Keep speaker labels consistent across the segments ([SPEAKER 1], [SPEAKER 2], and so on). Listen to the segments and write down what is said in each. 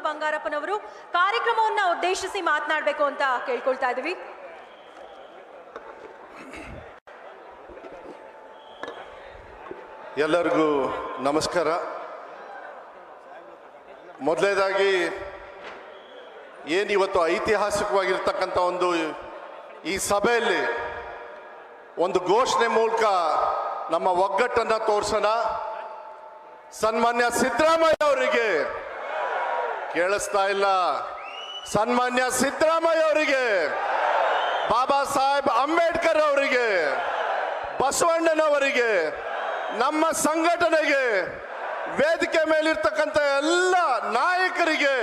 [SPEAKER 1] ಬಂಗಾರಪ್ಪನವರು ಕಾರ್ಯಕ್ರಮವನ್ನು ಉದ್ದೇಶಿಸಿ ಮಾತನಾಡಬೇಕು ಅಂತ ಕೇಳ್ಕೊಳ್ತಾ ಇದ್ದೀವಿ.
[SPEAKER 2] ಎಲ್ಲರಿಗೂ ನಮಸ್ಕಾರ. ಮೊದಲನೇದಾಗಿ ಏನಿವತ್ತು ಐತಿಹಾಸಿಕವಾಗಿರ್ತಕ್ಕಂಥ ಒಂದು ಈ ಸಭೆಯಲ್ಲಿ ಒಂದು ಘೋಷಣೆ ಮೂಲಕ ನಮ್ಮ ಒಗ್ಗಟ್ಟನ್ನು ತೋರಿಸೋಣ. ಸನ್ಮಾನ್ಯ ಸಿದ್ದರಾಮಯ್ಯ ಅವರಿಗೆ ಕೇಳಿಸ್ತಾ ಇಲ್ಲ. ಸನ್ಮಾನ್ಯ ಸಿದ್ದರಾಮಯ್ಯ ಅವರಿಗೆ, ಬಾಬಾ ಸಾಹೇಬ್ ಅಂಬೇಡ್ಕರ್ ಅವರಿಗೆ, ಬಸವಣ್ಣನವರಿಗೆ, ನಮ್ಮ ಸಂಘಟನೆಗೆ, ವೇದಿಕೆ ಮೇಲಿರ್ತಕ್ಕಂಥ ಎಲ್ಲ ನಾಯಕರಿಗೆ,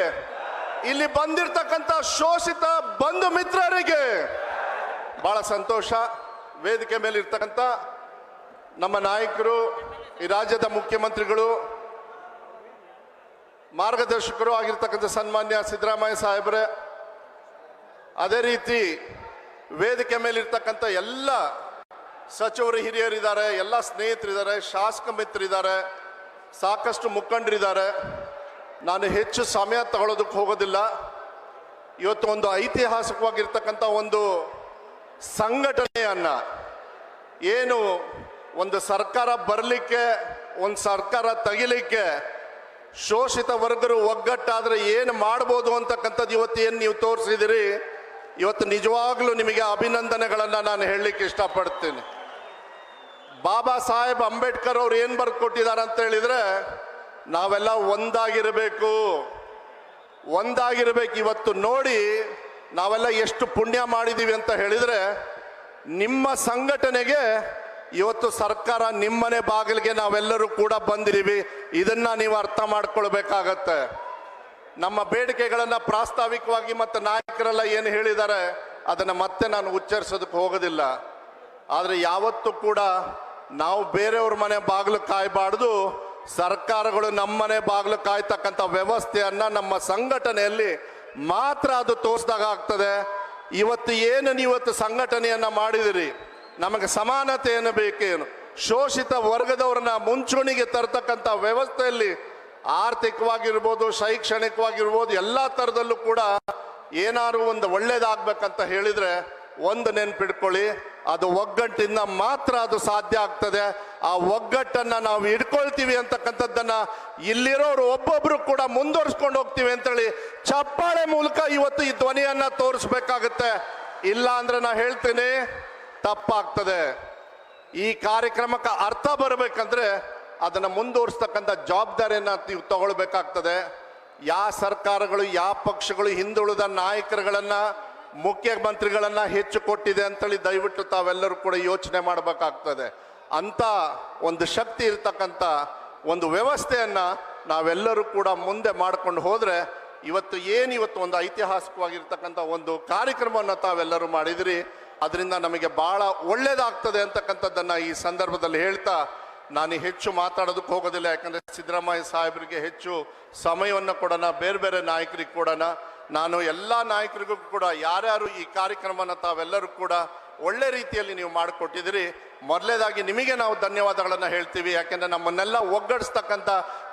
[SPEAKER 2] ಇಲ್ಲಿ ಬಂದಿರತಕ್ಕಂಥ ಶೋಷಿತ ಬಂಧು ಮಿತ್ರರಿಗೆ ಬಹಳ ಸಂತೋಷ. ವೇದಿಕೆ ಮೇಲಿರ್ತಕ್ಕಂಥ ನಮ್ಮ ನಾಯಕರು, ಈ ರಾಜ್ಯದ ಮುಖ್ಯಮಂತ್ರಿಗಳು, ಮಾರ್ಗದರ್ಶಕರು ಆಗಿರ್ತಕ್ಕಂಥ ಸನ್ಮಾನ್ಯ ಸಿದ್ದರಾಮಯ್ಯ ಸಾಹೇಬ್ರೆ, ಅದೇ ರೀತಿ ವೇದಿಕೆ ಮೇಲಿರ್ತಕ್ಕಂಥ ಎಲ್ಲ ಸಚಿವರು ಹಿರಿಯರಿದ್ದಾರೆ, ಎಲ್ಲ ಸ್ನೇಹಿತರಿದ್ದಾರೆ, ಶಾಸಕ ಮಿತ್ರರಿದ್ದಾರೆ, ಸಾಕಷ್ಟು ಮುಖಂಡರಿದ್ದಾರೆ. ನಾನು ಹೆಚ್ಚು ಸಮಯ ತಗೊಳ್ಳೋದಕ್ಕೆ ಹೋಗೋದಿಲ್ಲ. ಇವತ್ತು ಒಂದು ಐತಿಹಾಸಿಕವಾಗಿರ್ತಕ್ಕಂಥ ಒಂದು ಸಂಘಟನೆಯನ್ನ, ಏನು ಒಂದು ಸರ್ಕಾರ ಬರಲಿಕ್ಕೆ, ಒಂದು ಸರ್ಕಾರ ತೆಗಿಲಿಕ್ಕೆ ಶೋಷಿತ ವರ್ಗರು ಒಗ್ಗಟ್ಟಾದರೆ ಏನು ಮಾಡ್ಬೋದು ಅಂತಕ್ಕಂಥದ್ದು ಇವತ್ತು ಏನು ನೀವು ತೋರಿಸಿದಿರಿ, ಇವತ್ತು ನಿಜವಾಗ್ಲೂ ನಿಮಗೆ ಅಭಿನಂದನೆಗಳನ್ನು ನಾನು ಹೇಳಲಿಕ್ಕೆ ಇಷ್ಟಪಡ್ತೀನಿ. ಬಾಬಾ ಸಾಹೇಬ್ ಅಂಬೇಡ್ಕರ್ ಅವ್ರು ಏನು ಬರೆದು ಕೊಟ್ಟಿದ್ದಾರೆ ಅಂತ ಹೇಳಿದರೆ, ನಾವೆಲ್ಲ ಒಂದಾಗಿರಬೇಕು. ಇವತ್ತು ನೋಡಿ ನಾವೆಲ್ಲ ಎಷ್ಟು ಪುಣ್ಯ ಮಾಡಿದ್ದೀವಿ ಅಂತ ಹೇಳಿದರೆ, ನಿಮ್ಮ ಸಂಘಟನೆಗೆ ಇವತ್ತು ಸರ್ಕಾರ ನಿಮ್ಮನೆ ಬಾಗಿಲಿಗೆ ನಾವೆಲ್ಲರೂ ಕೂಡ ಬಂದಿದ್ದೀವಿ. ಇದನ್ನ ನೀವು ಅರ್ಥ ಮಾಡ್ಕೊಳ್ಬೇಕಾಗತ್ತೆ. ನಮ್ಮ ಬೇಡಿಕೆಗಳನ್ನು ಪ್ರಾಸ್ತಾವಿಕವಾಗಿ ಮತ್ತು ನಾಯಕರೆಲ್ಲ ಏನು ಹೇಳಿದ್ದಾರೆ ಅದನ್ನು ಮತ್ತೆ ನಾನು ಉಚ್ಚರಿಸೋದಕ್ಕೆ ಹೋಗೋದಿಲ್ಲ. ಆದರೆ ಯಾವತ್ತೂ ಕೂಡ ನಾವು ಬೇರೆಯವ್ರ ಮನೆ ಬಾಗಿಲು ಕಾಯಬಾರ್ದು. ಸರ್ಕಾರಗಳು ನಮ್ಮನೆ ಬಾಗಿಲು ಕಾಯ್ತಕ್ಕಂಥ ವ್ಯವಸ್ಥೆಯನ್ನ ನಮ್ಮ ಸಂಘಟನೆಯಲ್ಲಿ ಮಾತ್ರ ಅದು ತೋರಿಸಿದಾಗ ಆಗ್ತದೆ. ಇವತ್ತು ಸಂಘಟನೆಯನ್ನ ಮಾಡಿದಿರಿ, ನಮಗೆ ಸಮಾನತೆಯನ್ನು ಬೇಕೇನು, ಶೋಷಿತ ವರ್ಗದವ್ರನ್ನ ಮುಂಚೂಣಿಗೆ ತರ್ತಕ್ಕಂಥ ವ್ಯವಸ್ಥೆಯಲ್ಲಿ ಆರ್ಥಿಕವಾಗಿರ್ಬೋದು, ಶೈಕ್ಷಣಿಕವಾಗಿರ್ಬೋದು, ಎಲ್ಲ ಥರದಲ್ಲೂ ಕೂಡ ಏನಾದ್ರು ಒಂದು ಒಳ್ಳೇದಾಗಬೇಕಂತ ಹೇಳಿದರೆ ಒಂದು ನೆನ್ಪಿಡ್ಕೊಳ್ಳಿ, ಅದು ಒಗ್ಗಟ್ಟಿಂದ ಮಾತ್ರ ಅದು ಸಾಧ್ಯ ಆಗ್ತದೆ. ಆ ಒಗ್ಗಟ್ಟನ್ನು ನಾವು ಇಟ್ಕೊಳ್ತೀವಿ ಅಂತಕ್ಕಂಥದ್ದನ್ನು ಇಲ್ಲಿರೋರು ಒಬ್ಬೊಬ್ರು ಕೂಡ ಮುಂದುವರಿಸ್ಕೊಂಡು ಹೋಗ್ತೀವಿ ಅಂತೇಳಿ ಚಪ್ಪಾಳೆ ಮೂಲಕ ಇವತ್ತು ಈ ಧ್ವನಿಯನ್ನು ತೋರಿಸ್ಬೇಕಾಗತ್ತೆ. ಇಲ್ಲ ಅಂದ್ರೆ ನಾ ಹೇಳ್ತೀನಿ ತಪ್ಪಾಗ್ತದೆ. ಈ ಕಾರ್ಯಕ್ರಮಕ್ಕೆ ಅರ್ಥ ಬರಬೇಕಂದ್ರೆ ಅದನ್ನು ಮುಂದುವರಿಸ್ತಕ್ಕಂಥ ಜವಾಬ್ದಾರಿಯನ್ನು ನೀವು ತಗೊಳ್ಬೇಕಾಗ್ತದೆ. ಯಾವ ಸರ್ಕಾರಗಳು, ಯಾವ ಪಕ್ಷಗಳು ಹಿಂದುಳಿದ ನಾಯಕರುಗಳನ್ನು, ಮುಖ್ಯಮಂತ್ರಿಗಳನ್ನ ಹೆಚ್ಚು ಕೊಟ್ಟಿದೆ ಅಂತೇಳಿ ದಯವಿಟ್ಟು ತಾವೆಲ್ಲರೂ ಕೂಡ ಯೋಚನೆ ಮಾಡಬೇಕಾಗ್ತದೆ. ಅಂತ ಒಂದು ಶಕ್ತಿ ಇರ್ತಕ್ಕಂಥ ಒಂದು ವ್ಯವಸ್ಥೆಯನ್ನ ನಾವೆಲ್ಲರೂ ಕೂಡ ಮುಂದೆ ಮಾಡ್ಕೊಂಡು ಹೋದ್ರೆ ಇವತ್ತು ಒಂದು ಐತಿಹಾಸಿಕವಾಗಿರ್ತಕ್ಕಂಥ ಒಂದು ಕಾರ್ಯಕ್ರಮವನ್ನು ತಾವೆಲ್ಲರೂ ಮಾಡಿದಿರಿ. ಅದರಿಂದ ನಮಗೆ ಬಹಳ ಒಳ್ಳೇದಾಗ್ತದೆ ಅಂತಕ್ಕಂಥದ್ದನ್ನ ಈ ಸಂದರ್ಭದಲ್ಲಿ ಹೇಳ್ತಾ ನಾನು ಹೆಚ್ಚು ಮಾತಾಡೋದಕ್ಕೆ ಹೋಗೋದಿಲ್ಲ. ಯಾಕಂದ್ರೆ ಸಿದ್ದರಾಮಯ್ಯ ಸಾಹೇಬರಿಗೆ ಹೆಚ್ಚು ಸಮಯವನ್ನು ಕೊಡೋಣ, ಬೇರೆ ಬೇರೆ ನಾಯಕರಿಗೆ ಕೊಡೋಣ. ನಾನು ಎಲ್ಲ ನಾಯಕರಿಗೂ ಕೂಡ ಯಾರ್ಯಾರು ಈ ಕಾರ್ಯಕ್ರಮನ ತಾವೆಲ್ಲರೂ ಕೂಡ ಒಳ್ಳೆ ರೀತಿಯಲ್ಲಿ ನೀವು ಮಾಡಿಕೊಟ್ಟಿದ್ದೀರಿ. ಮೊದಲೇದಾಗಿ ನಿಮಗೆ ನಾವು ಧನ್ಯವಾದಗಳನ್ನು ಹೇಳ್ತೀವಿ. ಯಾಕೆಂದರೆ ನಮ್ಮನ್ನೆಲ್ಲ ಒಗ್ಗಡಿಸ್ತಕ್ಕಂಥ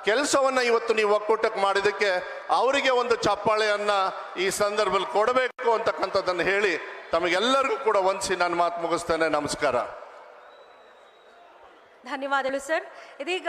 [SPEAKER 2] ಕೆಲಸವನ್ನು ಇವತ್ತು ನೀವು ಒಕ್ಕೂಟಕ್ಕೆ ಮಾಡಿದ್ದಕ್ಕೆ ಅವರಿಗೆ ಒಂದು ಚಪ್ಪಾಳೆಯನ್ನು ಈ ಸಂದರ್ಭದಲ್ಲಿ ಕೊಡಬೇಕು ಅಂತಕ್ಕಂಥದ್ದನ್ನು ಹೇಳಿ ತಮಗೆಲ್ಲರಿಗೂ ಕೂಡ ವಂದಿಸಿ ನಾನು ಮಾತು ಮುಗಿಸ್ತೇನೆ. ನಮಸ್ಕಾರ.
[SPEAKER 1] ಧನ್ಯವಾದಗಳು ಸರ್. ಇದೀಗ